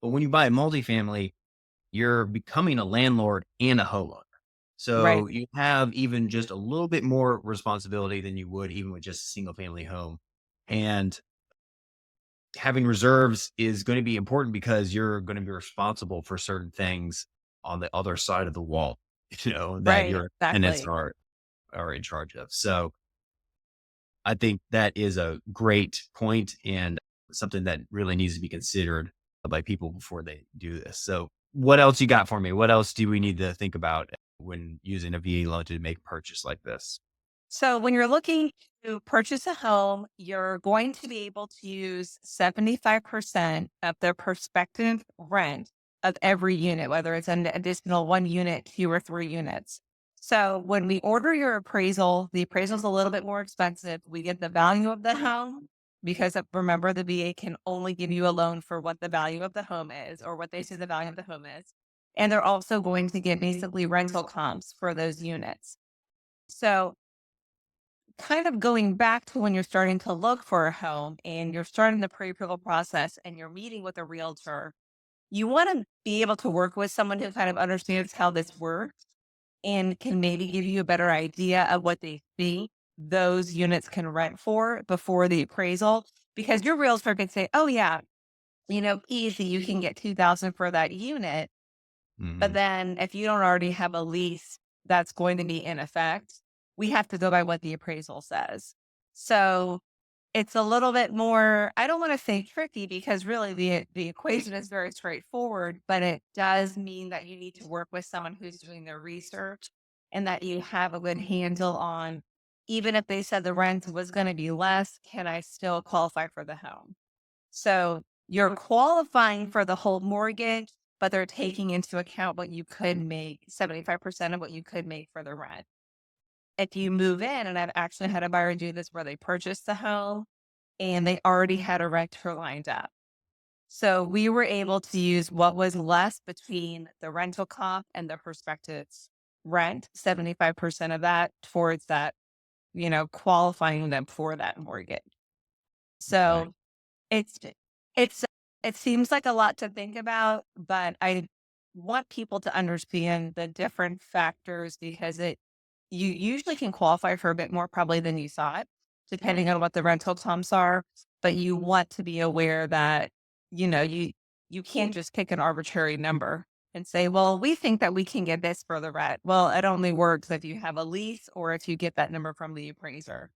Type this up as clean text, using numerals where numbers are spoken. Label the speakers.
Speaker 1: But when you buy a multifamily, you're becoming a landlord and a homeowner.
Speaker 2: Right.
Speaker 1: So you have even just a little bit more responsibility than you would even with just a single family home. And having reserves is going to be important because you're going to be responsible for certain things on the other side of the wall, that
Speaker 2: Right.
Speaker 1: your tenants
Speaker 2: Exactly.
Speaker 1: are in charge of. So I think that is a great point and something that really needs to be considered by people before they do this. So what else you got for me? What else do we need to think about when using a VA loan to make a purchase like this?
Speaker 2: So when you're looking to purchase a home, you're going to be able to use 75% of the prospective rent of every unit, whether it's an additional 1 unit, 2 or 3 units. So when we order your appraisal, the appraisal is a little bit more expensive. We get the value of the home because remember, the VA can only give you a loan for what the value of the home is or what they say the value of the home is. And they're also going to get basically rental comps for those units. So kind of going back to when you're starting to look for a home and you're starting the pre-approval process and you're meeting with a realtor, you want to be able to work with someone who kind of understands how this works and can maybe give you a better idea of what they think those units can rent for before the appraisal. Because your realtor can say, oh, yeah, easy, you can get 2000 for that unit. But
Speaker 1: Mhm.
Speaker 2: then if you don't already have a lease that's going to be in effect, we have to go by what the appraisal says. So it's a little bit more, I don't want to say tricky because really the equation is very straightforward, but it does mean that you need to work with someone who's doing their research and that you have a good handle on even if they said the rent was going to be less, can I still qualify for the home? So you're qualifying for the whole mortgage, but they're taking into account what you could make, 75% of what you could make for the rent. If you move in, and I've actually had a buyer do this where they purchased the home and they already had a renter lined up. So we were able to use what was less between the rental comp and the prospective rent, 75% of that towards that, qualifying them for that mortgage.
Speaker 1: Right.
Speaker 2: So it's it's it seems like a lot to think about, but I want people to understand the different factors because you usually can qualify for a bit more probably than you thought, depending on what the rental comps are. But you want to be aware that, you can't just pick an arbitrary number and say, well, we think that we can get this for the rent. Well, it only works if you have a lease or if you get that number from the appraiser.